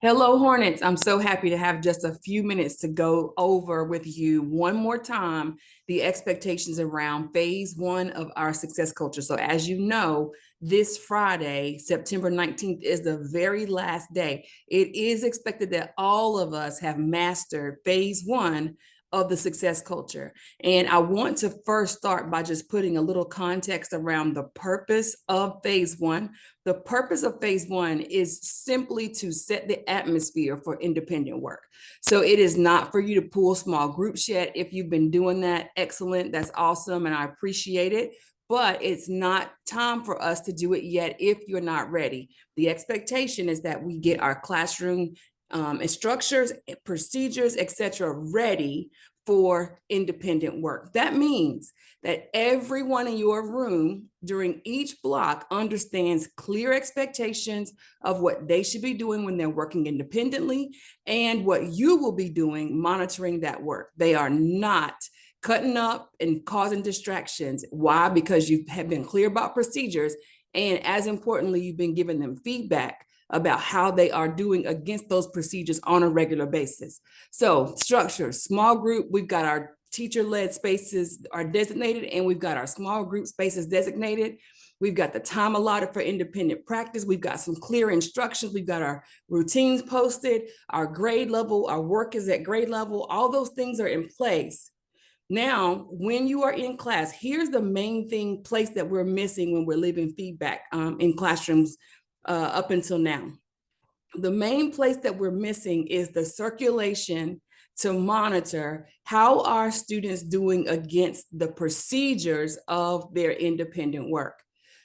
Hello, Hornets. I'm so happy to have just a few minutes to go over with you one more time the expectations around phase one of our success culture. So, as you know, this Friday, September 19th, is the very last day. It is expected that all of us have mastered phase one of the success culture. And I want to first start by just putting a little context around the purpose of phase one. The purpose of phase one is simply to set the atmosphere for independent work. So it is not for you to pull small groups yet. If you've been doing that, excellent. That's awesome. And I appreciate it. But it's not time for us to do it yet if you're not ready. The expectation is that we get our classroom and structures, procedures, etc., ready for independent work. That means that everyone in your room during each block understands clear expectations of what they should be doing when they're working independently and what you will be doing monitoring that work. They are not cutting up and causing distractions. Why? Because you have been clear about procedures, and as importantly, you've been giving them feedback about how they are doing against those procedures on a regular basis. So structure, small group, we've got our teacher-led spaces are designated, and we've got our small group spaces designated. We've got the time allotted for independent practice. We've got some clear instructions. We've got our routines posted, our grade level, our work is at grade level. All those things are in place. Now, when you are in class, here's the main place that we're missing when we're leaving feedback in classrooms up until now. The main place that we're missing is the circulation to monitor how are students doing against the procedures of their independent work.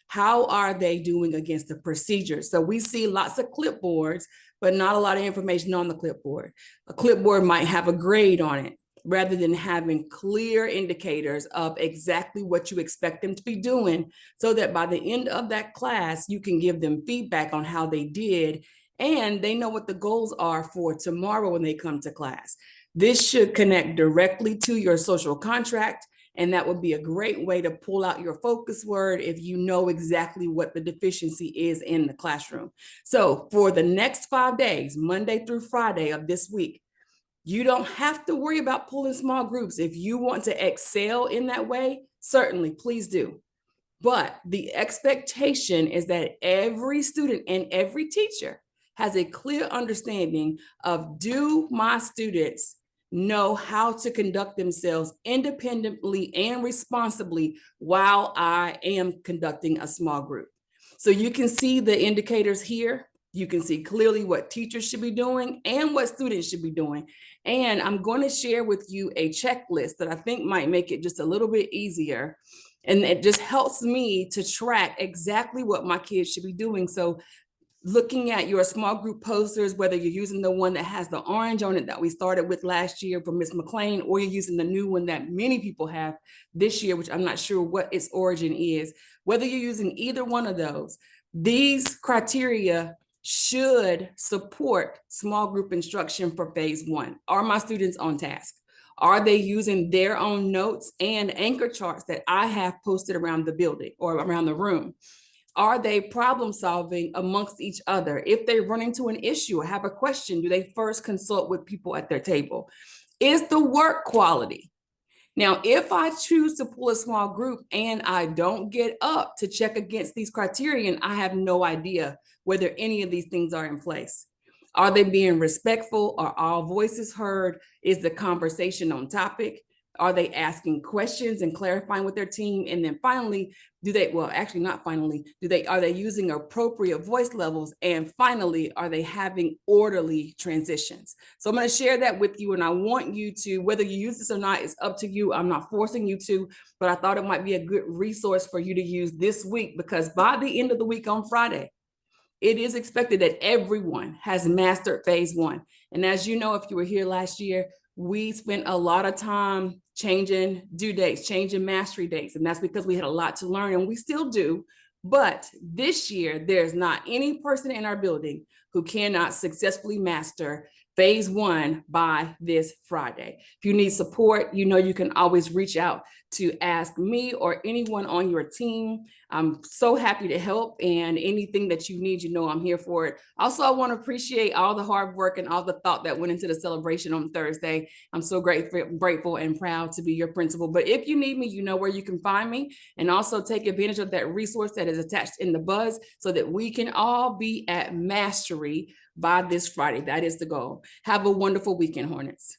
How are they doing against the procedures? So we see lots of clipboards, but not a lot of information on the clipboard. A clipboard might have a grade on it, rather than having clear indicators of exactly what you expect them to be doing, so that by the end of that class, you can give them feedback on how they did, and they know what the goals are for tomorrow when they come to class. This should connect directly to your social contract, and that would be a great way to pull out your focus word if you know exactly what the deficiency is in the classroom. So for the next 5 days, Monday through Friday of this week, you don't have to worry about pulling small groups. If you want to excel in that way, certainly, please do. But the expectation is that every student and every teacher has a clear understanding of, do my students know how to conduct themselves independently and responsibly while I am conducting a small group? So you can see the indicators here. You can see clearly what teachers should be doing and what students should be doing. And I'm going to share with you a checklist that I think might make it just a little bit easier. And it just helps me to track exactly what my kids should be doing. So looking at your small group posters, whether you're using the one that has the orange on it that we started with last year from Ms. McLean, or you're using the new one that many people have this year, which I'm not sure what its origin is, whether you're using either one of those, these criteria should support small group instruction for phase one. Are my students on task? Are they using their own notes and anchor charts that I have posted around the building or around the room? Are they problem solving amongst each other? If they run into an issue or have a question, do they first consult with people at their table? Is the work quality? Now, if I choose to pull a small group and I don't get up to check against these criterion, I have no idea whether any of these things are in place. Are they being respectful? Are all voices heard? Is the conversation on topic? Are they asking questions and clarifying with their team? And then finally, are they using appropriate voice levels? And finally, are they having orderly transitions? So I'm going to share that with you. And I want you to, whether you use this or not, it's up to you. I'm not forcing you to, but I thought it might be a good resource for you to use this week, because by the end of the week on Friday, it is expected that everyone has mastered phase one. And as you know, if you were here last year, we spent a lot of time changing due dates, changing mastery dates. And that's because we had a lot to learn, and we still do. But this year, there's not any person in our building who cannot successfully master phase one by this Friday. If you need support, you know you can always reach out to ask me or anyone on your team. I'm so happy to help, and anything that you need, you know, I'm here for it. Also, I want to appreciate all the hard work and all the thought that went into the celebration on Thursday. I'm so grateful and proud to be your principal. But if you need me, you know where you can find me, and also take advantage of that resource that is attached in the buzz so that we can all be at mastery by this Friday. That is the goal. Have a wonderful weekend, Hornets.